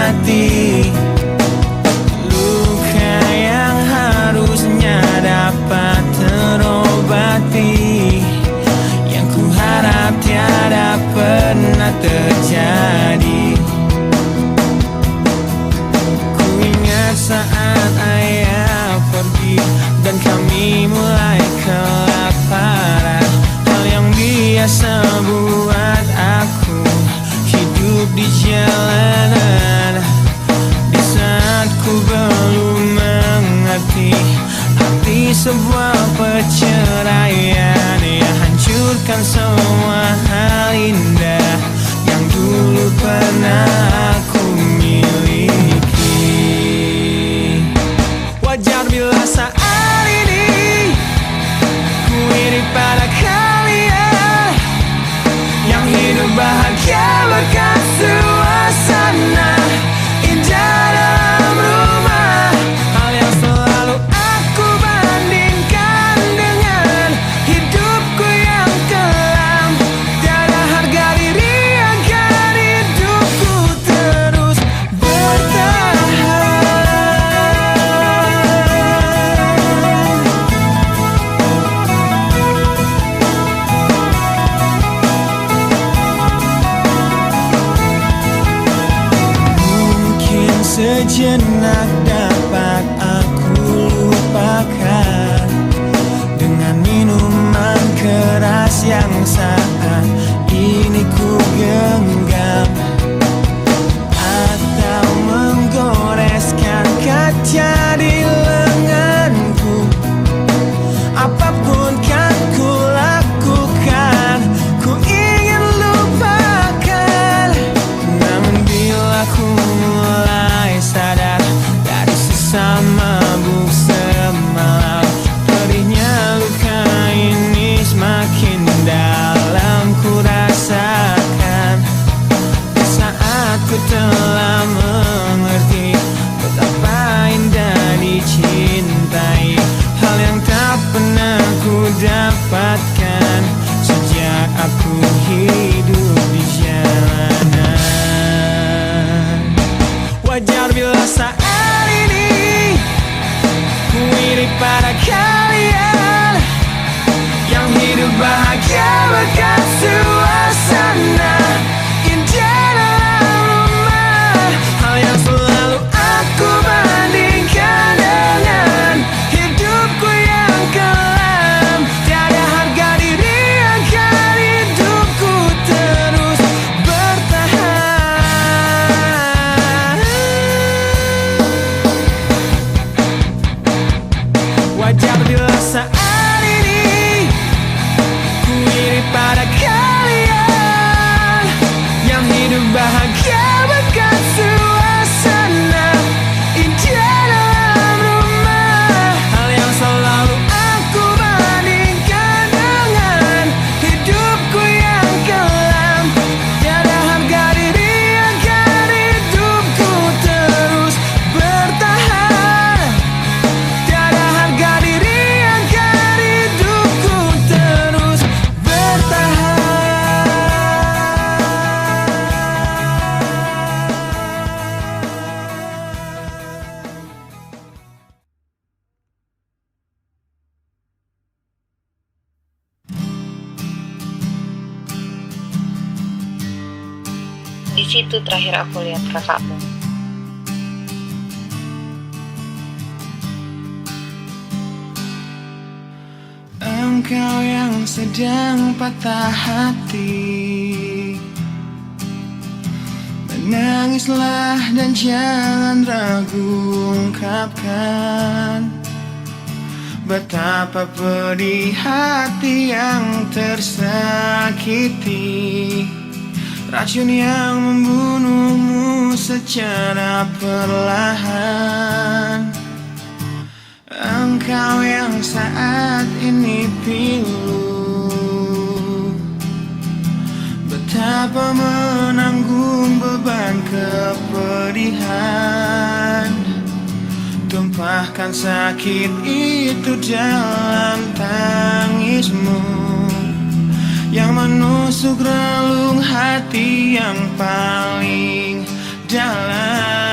hati. Luka yang harusnya dapat terobati, yang ku harap tiada pernah terjadi. Ku ingat saat ayah pergi dan kami mulai kelaparan. Hal yang biasa buat aku hidup di jalanan. Di saat ku belum mengerti arti sebuah perceraian yang hancurkan semua hal indah yang dulu pernah aku miliki. Wajar bila saat ini ku iri pada kalian yang hidup bahagia berkat suasana indah dalam rumah. Hal yang selalu aku bandingkan dengan hidupku yang kelam. Tiada harga diri agar hidupku terus bertahan. Mungkin sejenak dapat aku lupakan dengan minuman keras yang saat ini ku genggam, atau menggoreskan kaca di lenganku. Apapun kan ku lakukan, ku ingin lupakan. Namun bila ku mulai sadar dari sesama mabuk semalam, perihnya luka ini semakin dalam ku rasakan. Di saat ku telah mengerti betapa indah dicintai, hal yang tak pernah ku dapatkan sejak aku hidup di jalanan. Wajar bila saat ini ku iri pada kalian yang hidup bahagia berkat suasana indah dalam rumah. Hal yang selalu aku bandingkan dengan hidupku yang kelam. Tiada harga diri agar hidupku terus bertahan. Wajar bila saat ini ku iri pada kalian yang hidup bahagia berkat suasana indah dalam rumah. Hal yang selalu aku bandingkan dengan hidupku yang kelam. Tiada harga diri agar hidupku terus bertahan. Tiada harga diri agar hidupku terus bertahan. Di situ terakhir aku lihat kakakmu. Engkau yang sedang patah hati, menangislah dan jangan ragu ungkapkan betapa pedih hati yang tersakiti. Racun yang membunuhmu secara perlahan. Engkau yang saat ini pilu, betapa menanggung beban kepedihan. Tumpahkan sakit itu dalam tangismu yang menusuk relung hati yang paling dalam.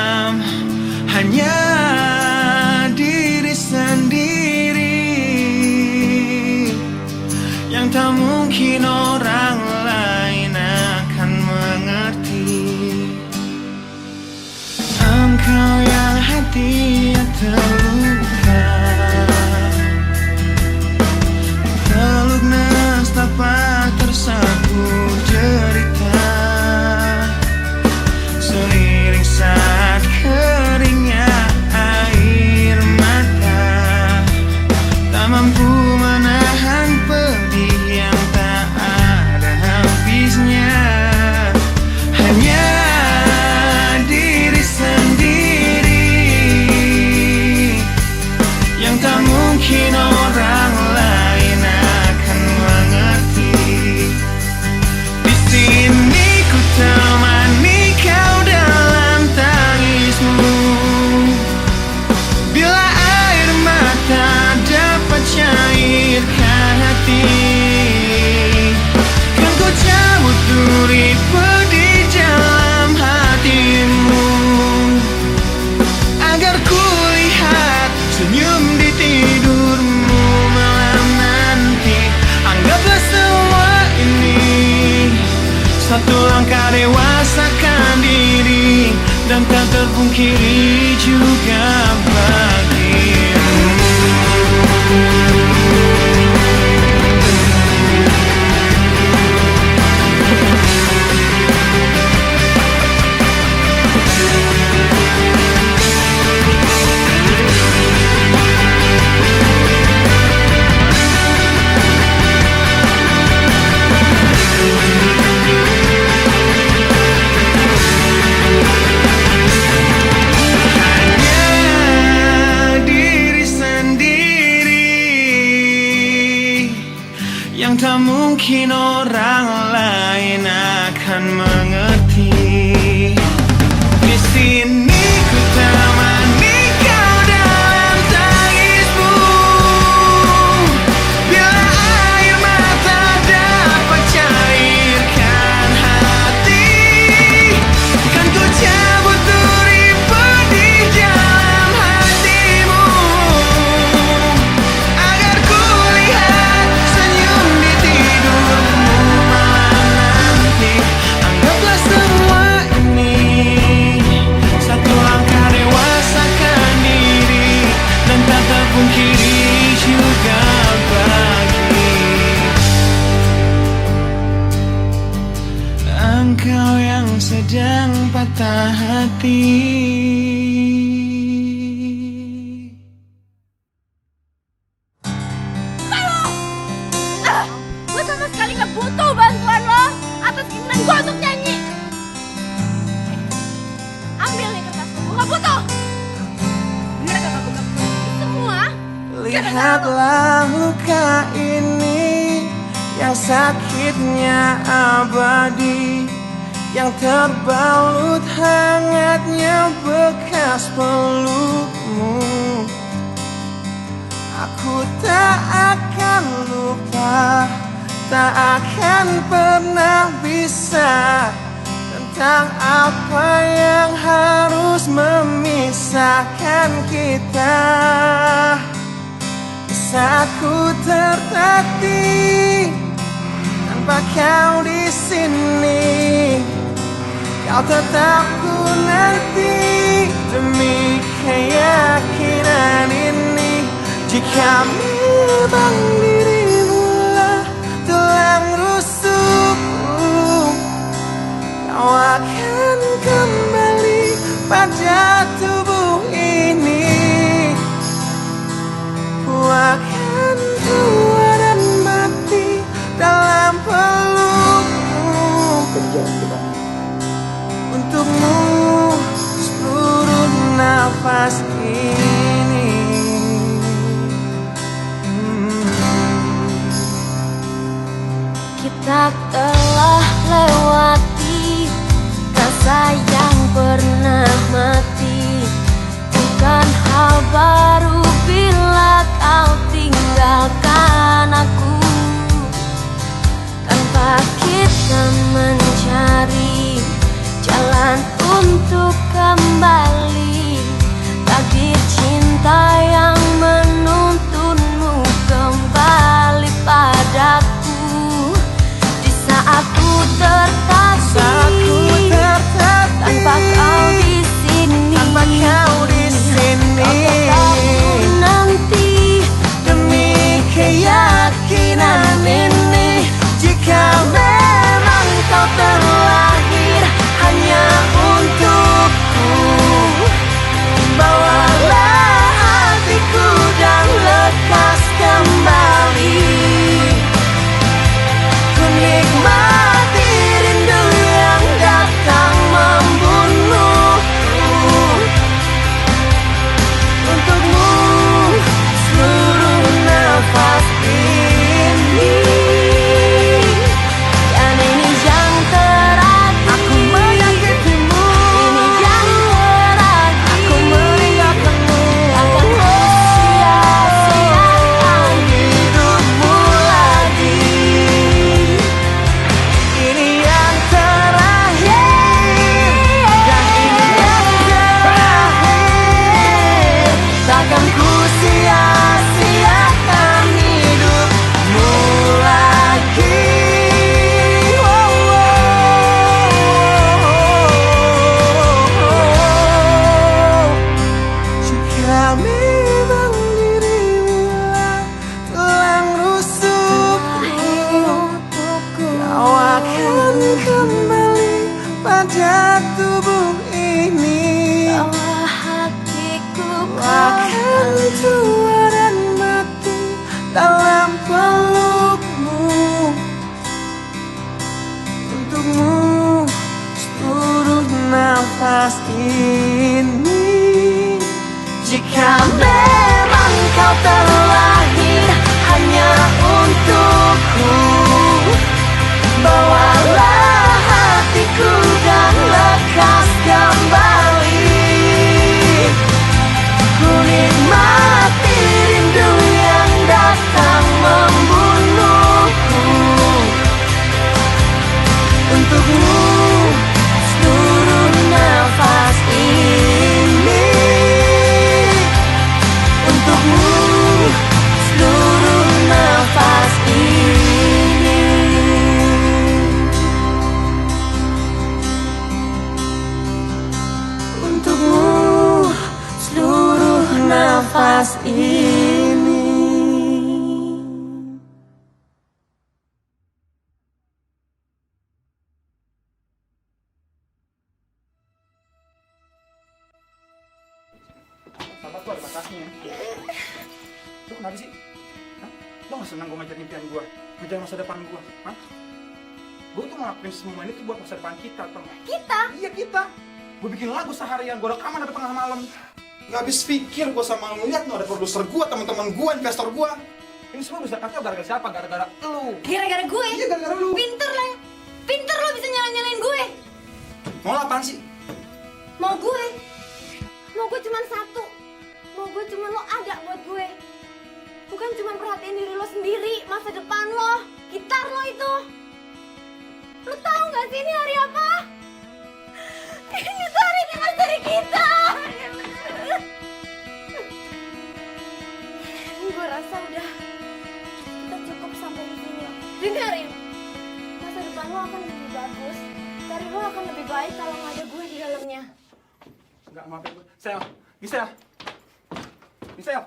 hati yang terluka. Peluk nestapa tersapu derita, seiring saat keringnya air mata, tak mampu menahan pedih yang tak ada habisnya. Hanya diri sendiri yang tak mungkin orang lain akan mengerti. Di sini ku temani kau dalam tangismu, bila air mata dapat cairkan hati. Kan ku cabut duri pedih dalam hatimu, agar ku lihat senyum di tidurmu malam nanti. Anggaplah semua ini satu langkah dewasakan diri, dan tak terpungkiri juga bagimu. Yang tak mungkin orang lain akan mengerti. Di sini ku temani kau dalam tangismu, bila air mata dapat cairkan hati. Kan ku cabut duri pedih dalam hatimu, agar ku lihat senyum di tidurmu malam nanti. Anggaplah semua ini satu langkah dewasakan diri, dan tak terpungkiri juga bagi engkau yang sedang patah hati. Gue sama sekali gak butuh bantuan lo atas keinginan gue untuk nyanyi. Ambil nih kertas gue gak butuh. Bener kata gue gak butuh semua. Lihatlah luka ini yang sakitnya abadi, yang terbalut hangatnya bekas pelukmu. Aku tak akan lupa, tak akan pernah bisa, tentang apa yang harus memisahkan kita. Di saat ku tertatih tanpa kau di sini, kau tetap ku nanti demi keyakinan ini. Jika memang dirimu lah tulang rusukku, kau akan kembali pada tubuh ini. Ku akan tua dan mati dalam pelukmu, untukmu seluruh nafas ini. Kita telah lewati rasa yang pernah mati, ini. Jika memang kau terlahir hanya untukku, bawalah hatiku dan lekas kembali. Ku nikmati rindu yang datang membunuhku. Untukmu seluruh nafas ini. Untukmu seluruh nafas ini. Untukmu seluruh nafas ini. Sahabat gue ada batasnya. Lu kenapa sih? Hah? Lu gak senang gue ngejar impian gue? Ngejar masa depan gue? Hah? Gue tuh ngelakuin semua ini tuh buat masa depan kita, tau gak? Kita? Iya kita. Gue bikin lagu seharian, gue rekaman sampai tengah malam. Gak habis pikir gue sama ngeliat nih ada produser gue, teman-teman gue, investor gue. Ini semua bisa kacau gara-gara siapa? Gara-gara lu. Gara-gara gue? Iya gara-gara lu. Pinter lah. Pinter lo bisa nyalain gue. Mau lo apaan sih? Mau gue cuma satu. Mau gue cuma lo ada buat gue. Bukan cuma perhatiin diri lo sendiri, masa depan lo, gitar lo itu. Lo tahu gak sih ini hari apa? Ini tuh hari anniversary kita. Gue rasa udah kita cukup sampai di sini. Dengerin, masa depan lo akan lebih bagus. Karir lo akan lebih baik kalau nggak ada gue di dalamnya. Enggak, maafin gue. Sel, Gisel. Gisel.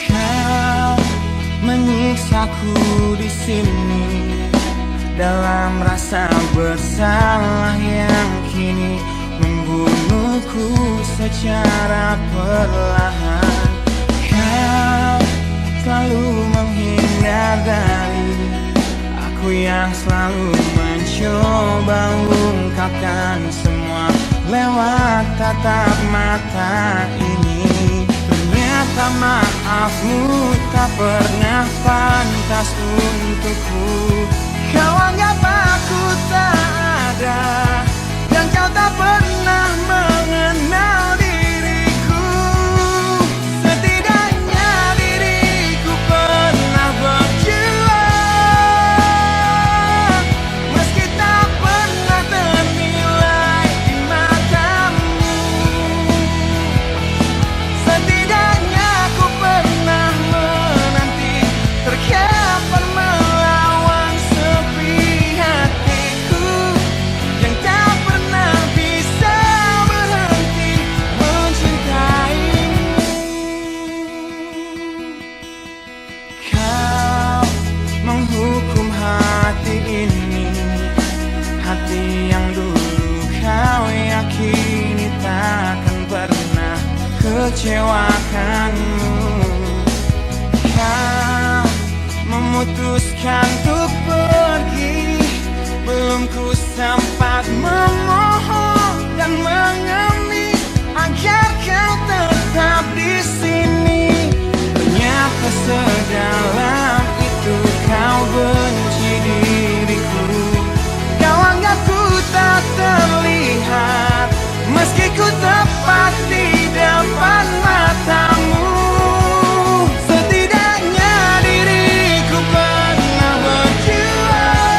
Kau menyiksaku di sini dalam rasa bersalah yang kini membunuhku secara perlahan. Kau selalu menghindar dari aku yang selalu mencoba ungkapkan semua lewat tatap mata ini. Ternyata maafmu tak pernah pantas untukku. Kau anggap aku tak ada, dan kau tak pernah mengenal diriku. Setidaknya diriku pernah berjuang, meski tak pernah ternilai di matamu. Setidaknya aku pernah menanti terkapan melawan sepi hatiku yang tak pernah bisa berhenti mencintaimu. Kau menghukum hati ini, hati yang dulu kau yakini takkan pernah kecewakanmu. Kau memutuskan untuk pergi, belum ku sempat memohon dan mengemis agar kau tetap di sini. Ternyata sedalam itu kau benci diriku. Kau anggap ku tak terlihat, meski ku tepat di depan matamu. Setidaknya diriku pernah berjuang,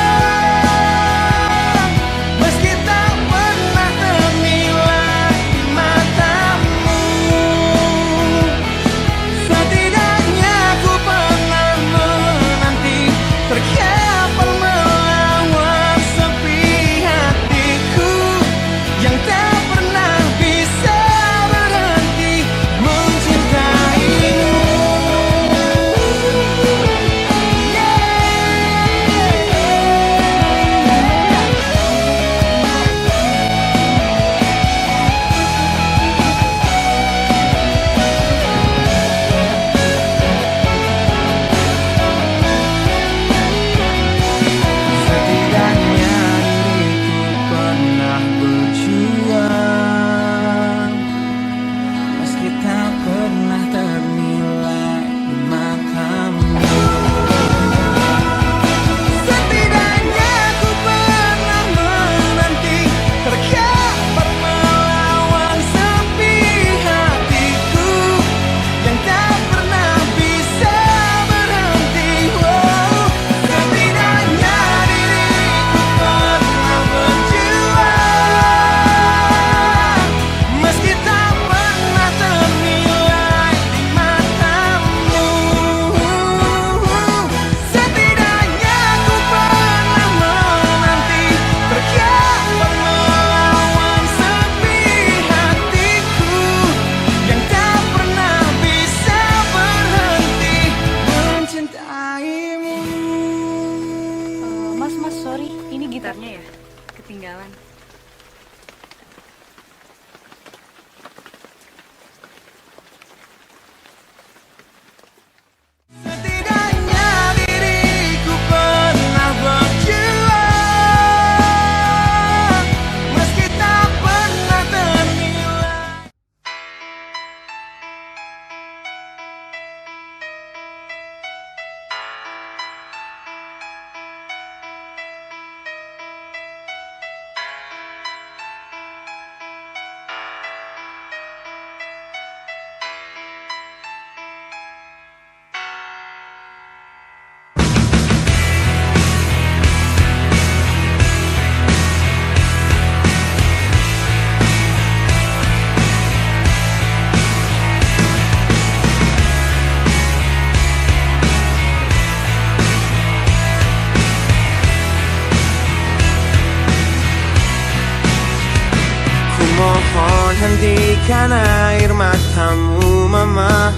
mohon hentikan air matamu mama.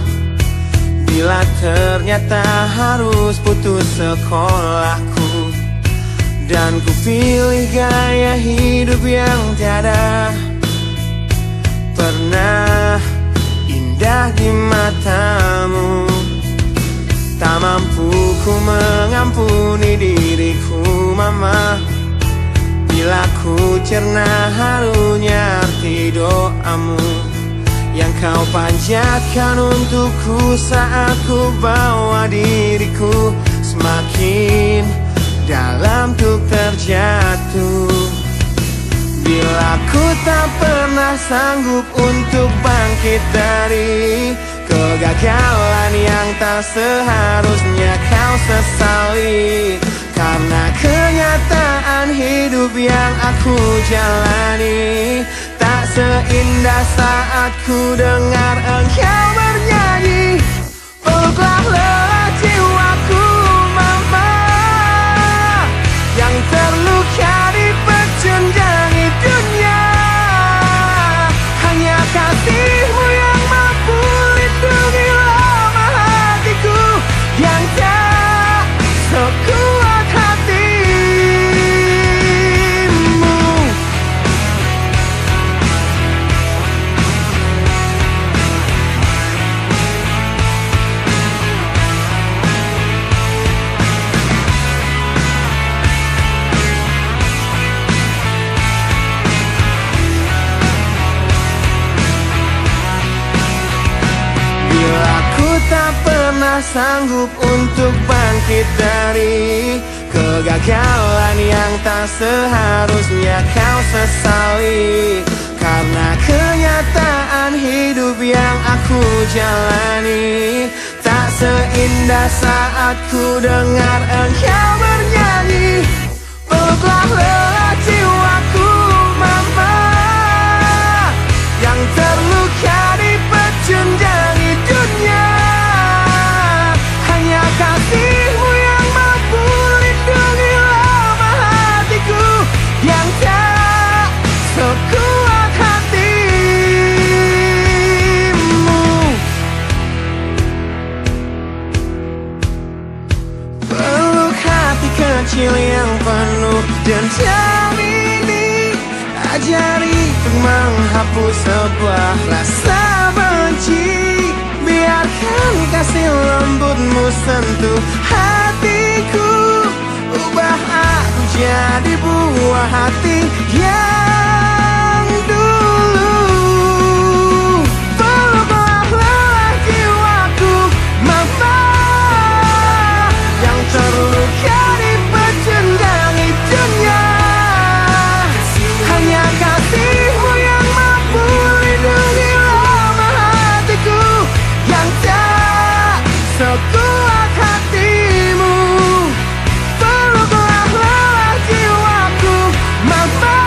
Bila ternyata harus putus sekolahku, dan ku pilih gaya hidup yang tiada pernah indah di matamu. Tak mampu ku mengampuni diriku mama, bila ku cerna harunya arti doamu yang kau panjatkan untukku saat ku bawa diriku semakin dalam untuk terjatuh. Bila ku tak pernah sanggup untuk bangkit dari kegagalan yang tak seharusnya kau sesali, karena kenyataan hidup yang aku jalani tak seindah saat ku dengar engkau bernyanyi. Peluklah lelah jiwaku mama, yang terluka di pecundangi dunia. Hanya kasihmu yang mampu lindungi lemah hatiku yang tak sekuat hatimu. Bila ku tak pernah sanggup untuk bangkit dari kegagalan yang tak seharusnya kau sesali, karena kenyataan hidup yang aku jalani tak seindah saat ku dengar engkau bernyanyi. Peluklah lelah jiwaku mama, yang terluka di pecundangi dunia. Hanya kasihmu yang mampu lindungi lemah hatiku yang tak sekuat hatimu. Peluk hati kecil yang penuh dendam ini, ajari untuk menghapus sebuah rasa benci. Biarkan kasih lembutmu sentuh hatiku, ubah aku jadi buah hati yang dulu. Peluklah lelah jiwaku mama, yang terluka di pecundangi dunia. Hanya kasihmu yang mampu lindungi lemah hatiku yang tak sekuat hatimu. Peluklah lelah jiwaku mama,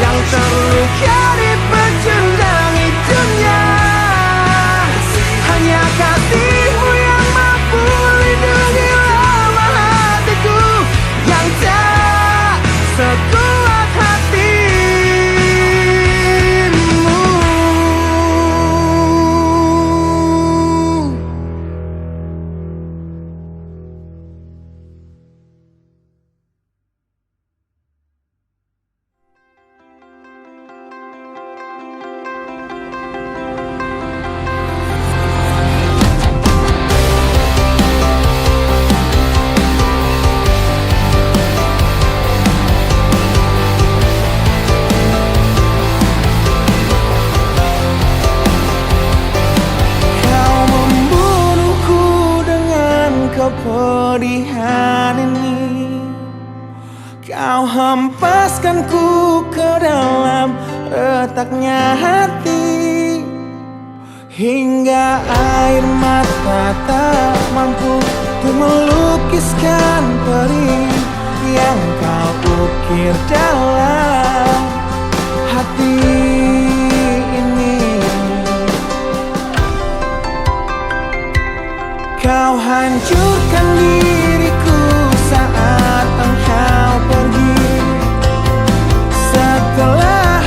yang terluka di pecundangi dunia. Hanya kasihmu yang mampu lindungi lemah hatiku yang tak sekuat hatimu. Kau membunuhku dengan kepedihan ini, kau hempaskanku ke dalam retaknya hati, hingga air mata tak mampu untuk melukiskan perih yang kau ukir dalam hati ini. Kau hancurkan diriku saat engkau pergi, setelah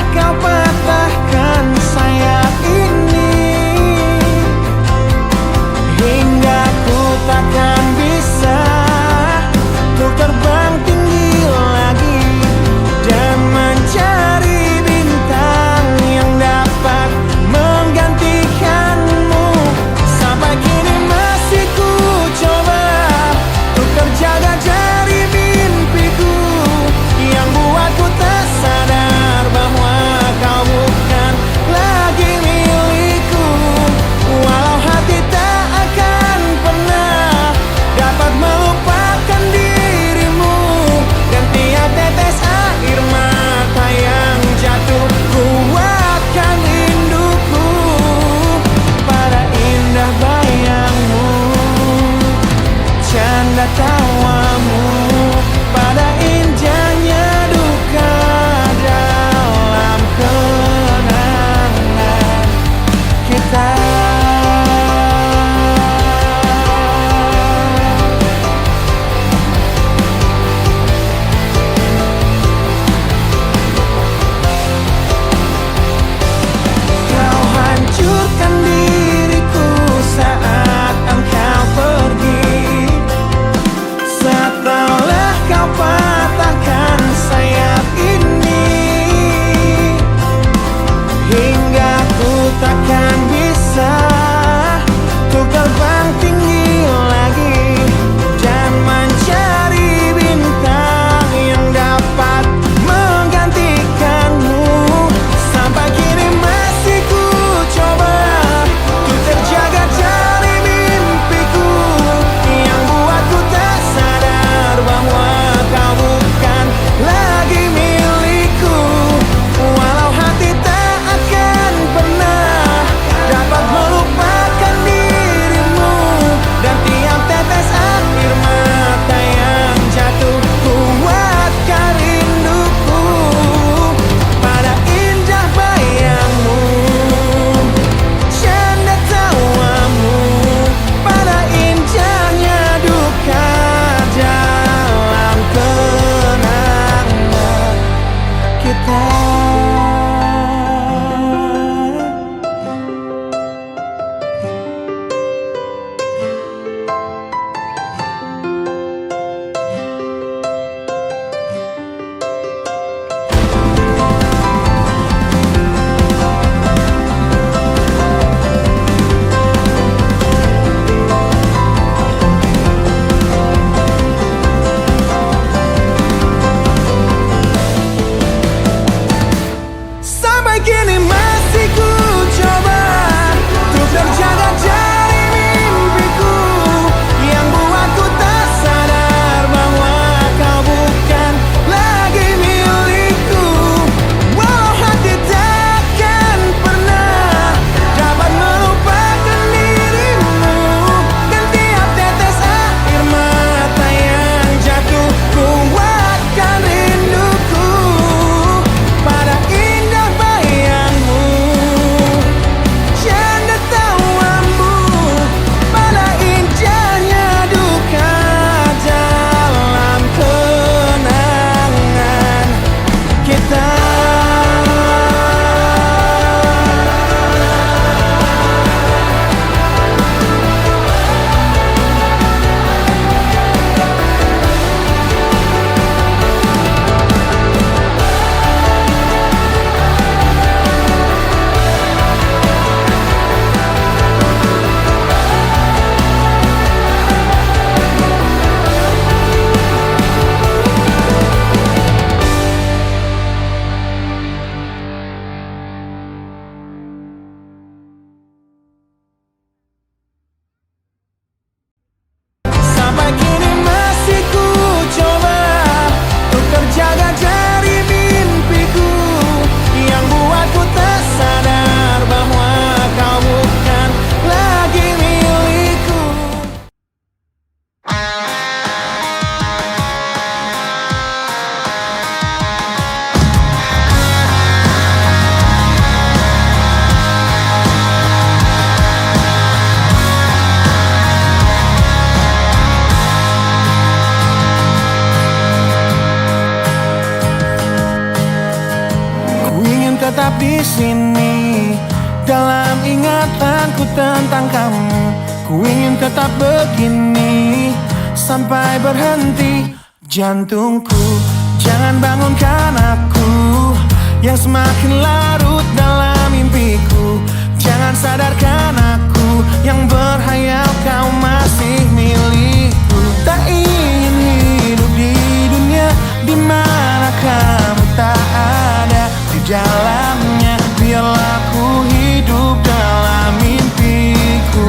tetap di sini. Dalam ingatanku tentang kamu, ku ingin tetap begini sampai berhenti jantungku. Jangan bangunkan aku yang semakin larut dalam mimpiku. Jangan sadarkan aku yang berhayal kau masih milikku. Tak ingin hidup di dunia di mana kamu tak ada di dalamnya. Biarlah ku hidup dalam mimpiku.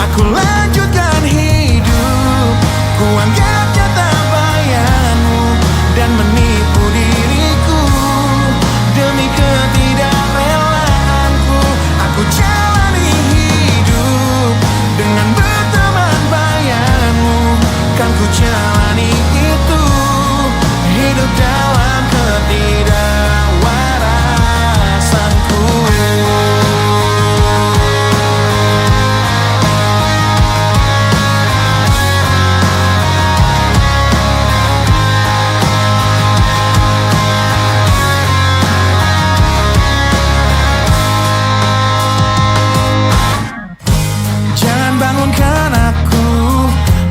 Aku lanjutkan hidup, ku anggap nyata bayanmu dan menipu diriku demi ketidakrelaanku. Aku jalani hidup dengan berteman bayanmu. Kan ku jalani itu, hidup dalam ketidakwarasanku. Jangan bangunkan aku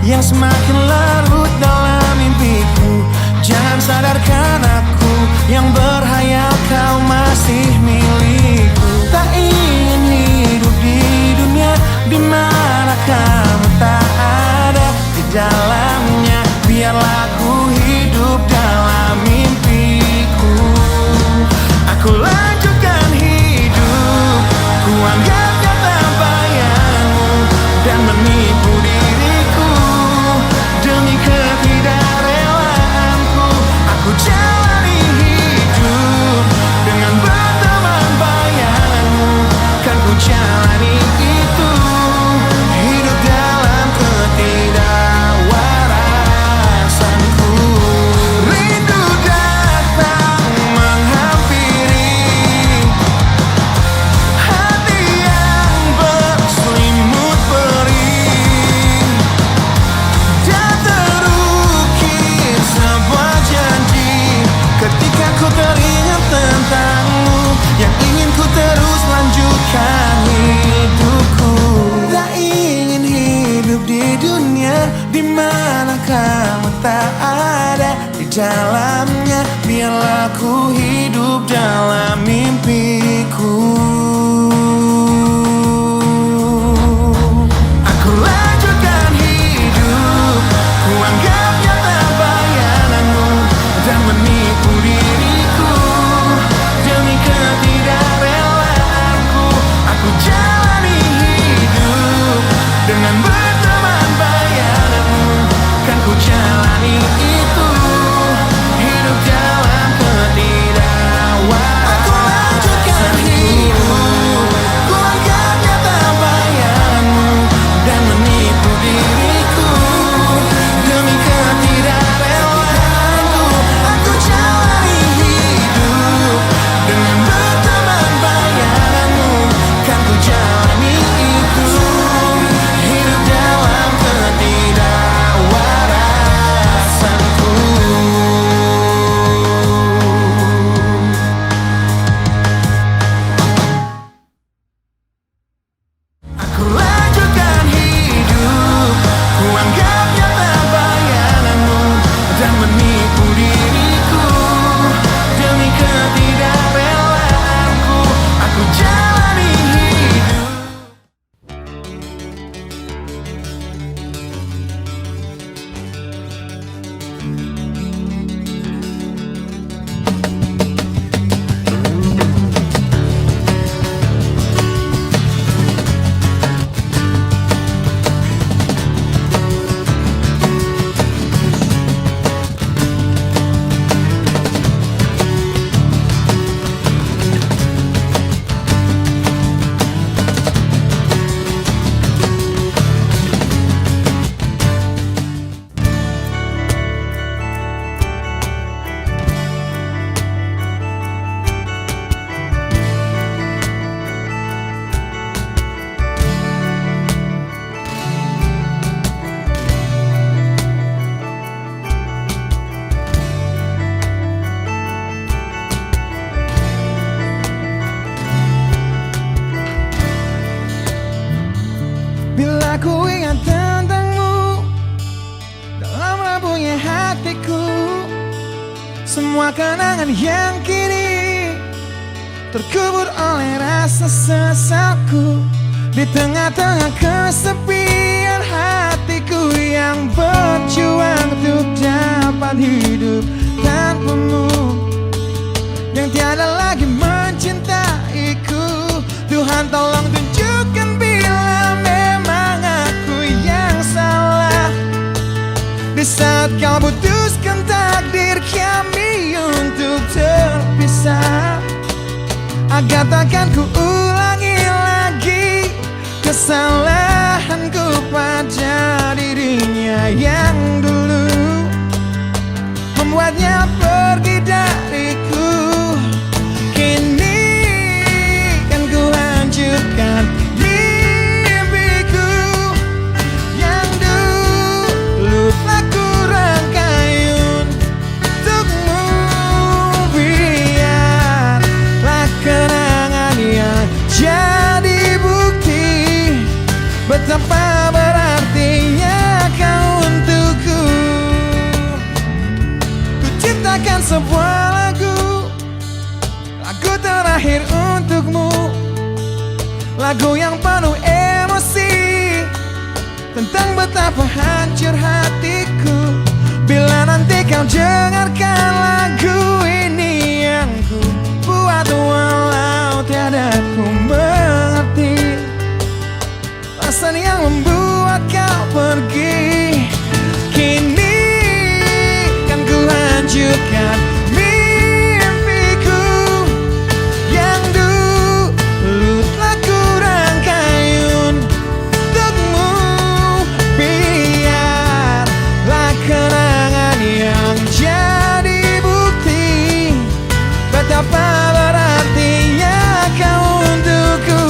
yang semakin larut dalam mimpiku. Jangan sadarkan aku yang berhayal kau masih milikku. Tak ingin hidup di dunia di mana kamu tak ada di dalamnya. Biarlah ku hidup dalam mimpiku. Aku lanjutkan hidup, ku anggap nyata bayangmu dan menipu diriku demi ketidakrelaanku. Aku jalani hidup dengan berteman bayanmu. Kan ku jalani itu, hidup dalam ketidakwarasanku. Rindu datang menghampiri hati yang berselimut perih, dan terukir sebuah janji ketika ku teringat tentangmu yang ingin ku terus lanjutkan hidupku. Tak ingin hidup di dunia di mana kamu tak ada di dalamnya. Biarlah ku hidup dalam mimpiku. Aku lanjutkan hidup, ku anggap nyata bayanganmu dan menipu diriku demi ketidakrelaanku. Aku jalani hidup dengan berteman bayanganmu. Kan ku jalani itu, hidup dalam ketidakwarasanku. Aku ingat tentangmu dalam rapuhnya hatiku. Semua kenangan yang kini terkubur oleh rasa sesalku. Di tengah-tengah kesepian hatiku yang berjuang untuk dapat hidup tanpamu, yang tiada lagi mencintaiku. Tuhan tolong tunjukkan bila memang aku yang salah. Di saat kau putuskan takdir kami untuk terpisah, agar takkan ku ulangi lagi kesalahanku pada dirinya yang dulu membuatnya pergi dariku. Kini kan ku hancurkan mimpiku yang dulu telah ku rangkai untukmu. Biarlah kenangan yang jadi bukti betapa berartinya kau untukku. Ku ciptakan sebuah lagu terakhir untukmu, lagu yang penuh emosi tentang betapa hancur hatiku. Bila nanti kau dengarkan lagu ini yang ku buat, walau tiada ku mengerti alasan yang membuat kau pergi. Kini kan ku hancurkan mimpiku yang dulu telah ku rangkai untukmu. Biarlah kenangan yang jadi bukti betapa berartinya kau untukku.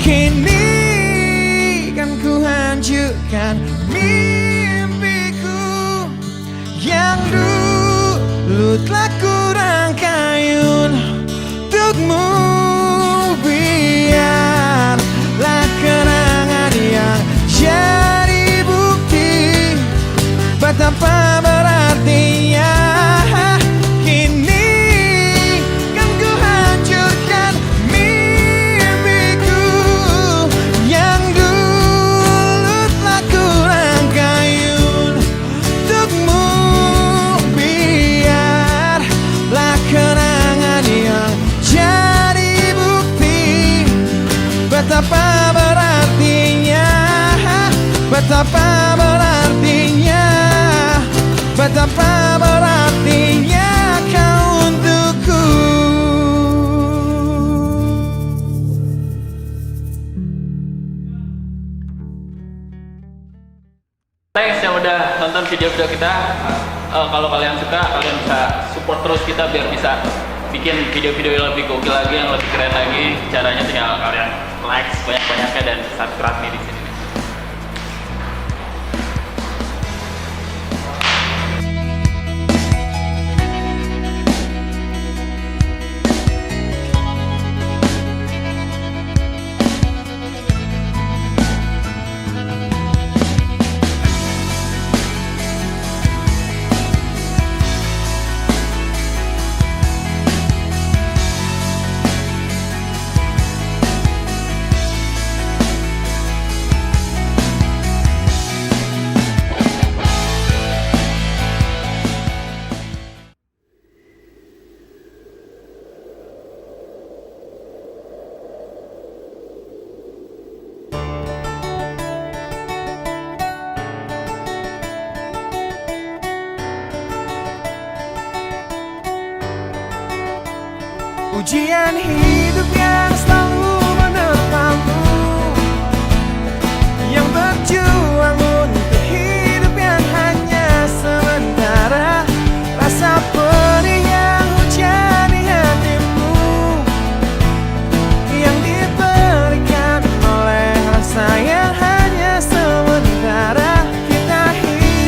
Kini kan ku hancurkan mimpiku yang dulu telah ku rangkai untukmu. Biarlah kenangan yang jadi bukti betapa berartinya. Kini kan ku hancurkan mimpiku yang dulu telah ku rangkai untukmu. Biarlah kenangan yang jadi bukti betapa berartinya, betapa berartinya, betapa berartinya kau untukku. Thanks yang udah nonton video-video kita. Kalau kalian suka, kalian bisa support terus kita biar bisa bikin video-video yang lebih gokil lagi, yang lebih keren lagi. Caranya tinggal kalian like banyak-banyaknya dan subscribe nih di sini. Ujian hidup yang selalu menerpamu, yang berjuang untuk hidup yang hanya sementara. Rasa pedih yang hujan di hatimu, yang diberikan oleh rasa yang hanya sementara. Kita hidup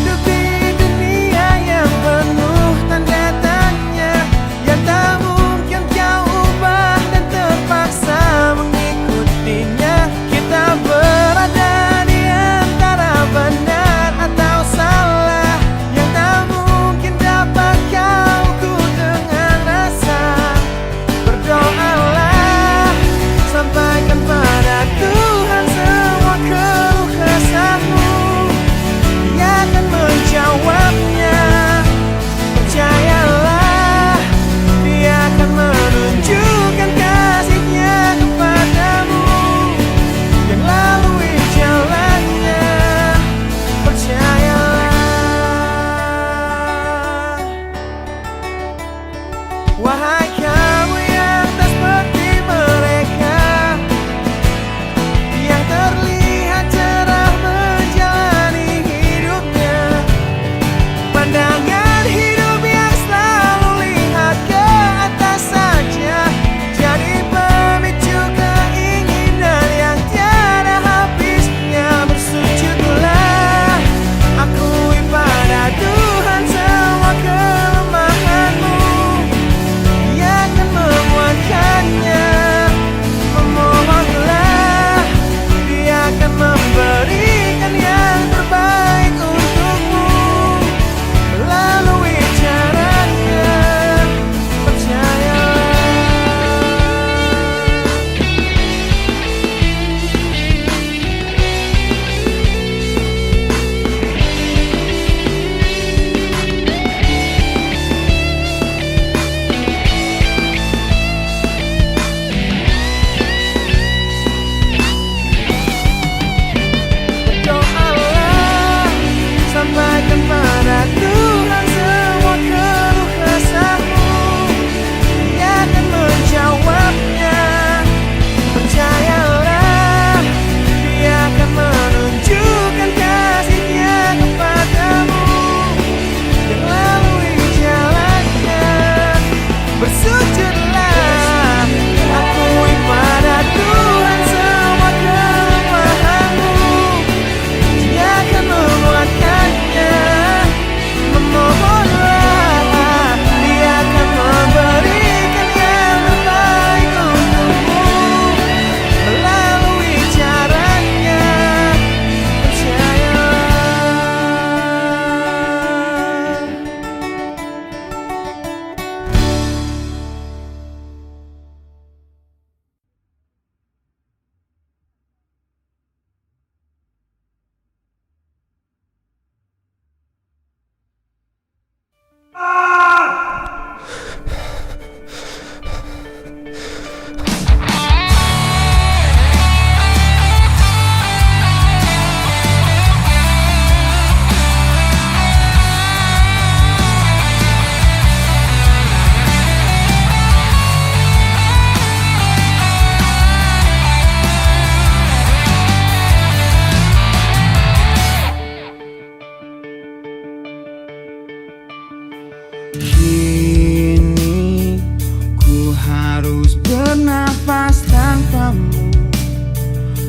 lepas tanpamu,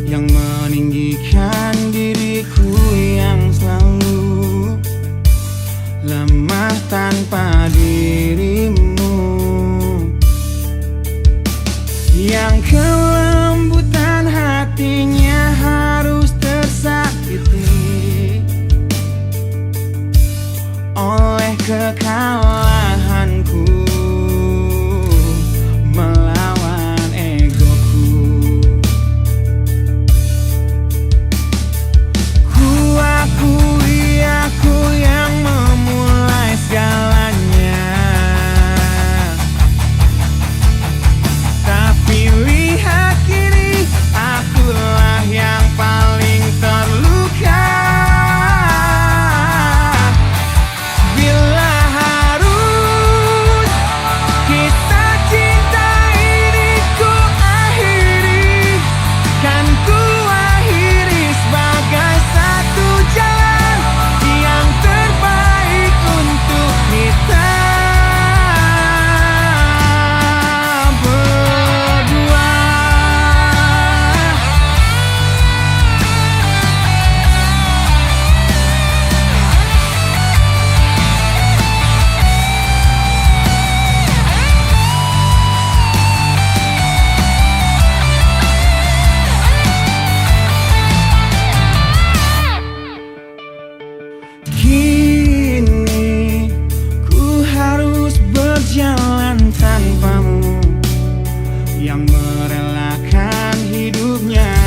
yang meninggikan diriku yang selalu lemah tanpa dirimu, yang kelembutan hatinya harus tersakiti oleh kekalahanku melawan egoku. Ku akui aku yang memulai segalanya, tapi lihat kini akulah yang paling terluka. Bila harus kisah cinta ini ku akhiri, kan ku akhiri sebagai satu jalan yang terbaik untuk kita berdua. Kini ku harus berjalan tanpamu, yang merelakan hidupnya